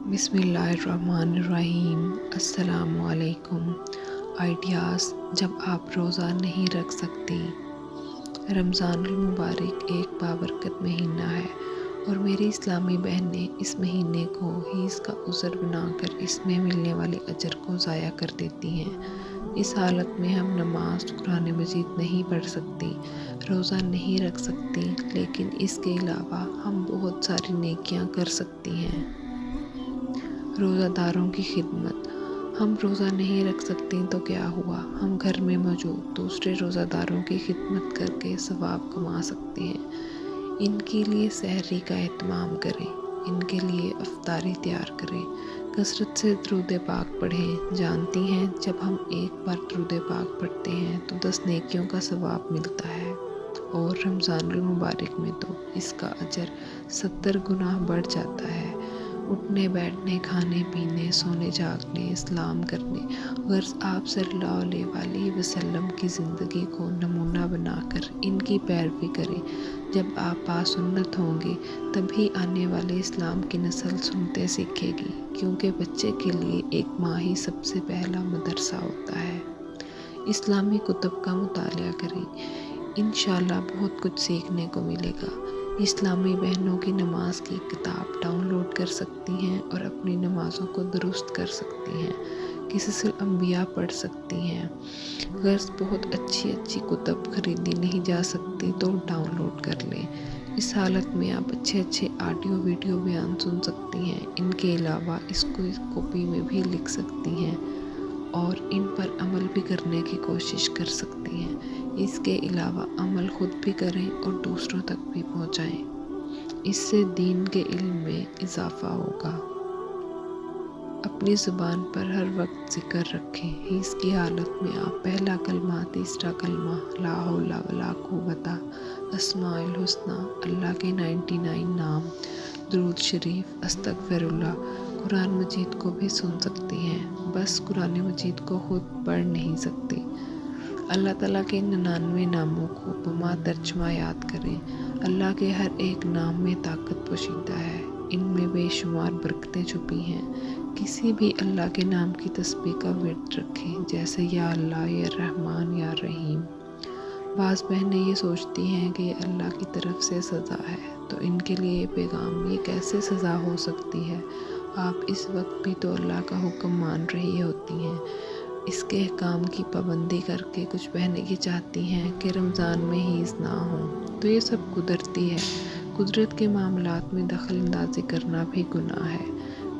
بسم اللہ الرحمن الرحیم۔ السلام علیکم۔ آئیڈیاز جب آپ روزہ نہیں رکھ سکتے۔ رمضان المبارک ایک بابرکت مہینہ ہے اور میری اسلامی بہنیں اس مہینے کو حیض کا عذر بنا کر اس میں ملنے والے اجر کو ضائع کر دیتی ہیں۔ اس حالت میں ہم نماز، قرآن مجید نہیں پڑھ سکتی، روزہ نہیں رکھ سکتی، لیکن اس کے علاوہ ہم بہت ساری نیکیاں کر سکتی ہیں۔ روزہ داروں کی خدمت۔ ہم روزہ نہیں رکھ سکتے تو کیا ہوا، ہم گھر میں موجود دوسرے روزہ داروں کی خدمت کر کے ثواب کما سکتے ہیں۔ ان کے لیے سحری کا اہتمام کریں، ان کے لیے افطاری تیار کریں، کثرت سے درود پاک پڑھیں۔ جانتی ہیں جب ہم ایک بار درود پاک پڑھتے ہیں تو 10 نیکیوں کا ثواب ملتا ہے، اور رمضان المبارک میں تو اس کا اجر 70 گنا بڑھ جاتا ہے۔ اٹھنے بیٹھنے، کھانے پینے، سونے جاگنے، اسلام کرنے، اگر آپ صلی اللہ علیہ وآلہ وسلم کی زندگی کو نمونہ بنا کر ان کی پیروی کریں، جب آپ باسنت ہوں گے تبھی آنے والے اسلام کی نسل سنتے سیکھے گی، کیونکہ بچے کے لیے ایک ماں ہی سب سے پہلا مدرسہ ہوتا ہے۔ اسلامی کتب کا مطالعہ کریں، انشاءاللہ بہت کچھ سیکھنے کو ملے گا۔ اسلامی بہنوں کی نماز کی کتاب ڈاؤن لوڈ کر سکتی ہیں اور اپنی نمازوں کو درست کر سکتی ہیں۔ قصص الانبیاء پڑھ سکتی ہیں۔ اگر بہت اچھی کتب خریدی نہیں جا سکتی تو ڈاؤن لوڈ کر لیں۔ اس حالت میں آپ اچھے آڈیو ویڈیو بیان سن سکتی ہیں۔ ان کے علاوہ اس کو کاپی میں بھی لکھ سکتی ہیں اور ان پر عمل بھی کرنے کی کوشش کر سکتی ہیں۔ اس کے علاوہ عمل خود بھی کریں اور دوسروں تک بھی پہنچائیں۔ اس سے دین کے علم میں اضافہ ہوگا۔ اپنی زبان پر ہر وقت ذکر رکھیں۔ حیض کی حالت میں آپ پہلا کلمہ، تیسرا کلمہ، لا حول ولا قوت، اسماء الحسنی، اللہ کے 99 نام، درود شریف، استغفر اللہ، قرآن مجید کو بھی سن سکتی ہیں، بس قرآن مجید کو خود پڑھ نہیں سکتی۔ اللہ تعالیٰ کے 99 ناموں کو بما ترجمہ یاد کریں۔ اللہ کے ہر ایک نام میں طاقت پوشیدہ ہے، ان میں بے شمار برکتیں چھپی ہیں۔ کسی بھی اللہ کے نام کی تسبیح کا ورد رکھیں، جیسے یا اللہ، یا رحمان، یا رحیم۔ بعض بہنیں یہ سوچتی ہیں کہ یہ اللہ کی طرف سے سزا ہے، تو ان کے لیے یہ پیغام، یہ کیسے سزا ہو سکتی ہے؟ آپ اس وقت بھی تو اللہ کا حکم مان رہی ہوتی ہیں۔ اس کے احکام کی پابندی کر کے کچھ بہنیں یہ چاہتی ہیں کہ رمضان میں حیض نہ ہو، تو یہ سب قدرتی ہے۔ قدرت کے معاملات میں دخل اندازی کرنا بھی گناہ ہے۔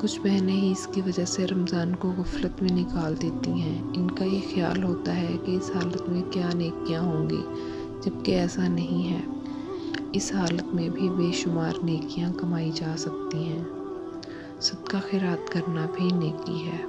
کچھ بہنیں حیض کی وجہ سے رمضان کو غفلت میں نکال دیتی ہیں۔ ان کا یہ خیال ہوتا ہے کہ اس حالت میں کیا نیکیاں ہوں گی، جبکہ ایسا نہیں ہے۔ اس حالت میں بھی بے شمار نیکیاں کمائی جا سکتی ہیں۔ صدقہ خیرات کرنا بھی نیکی ہے۔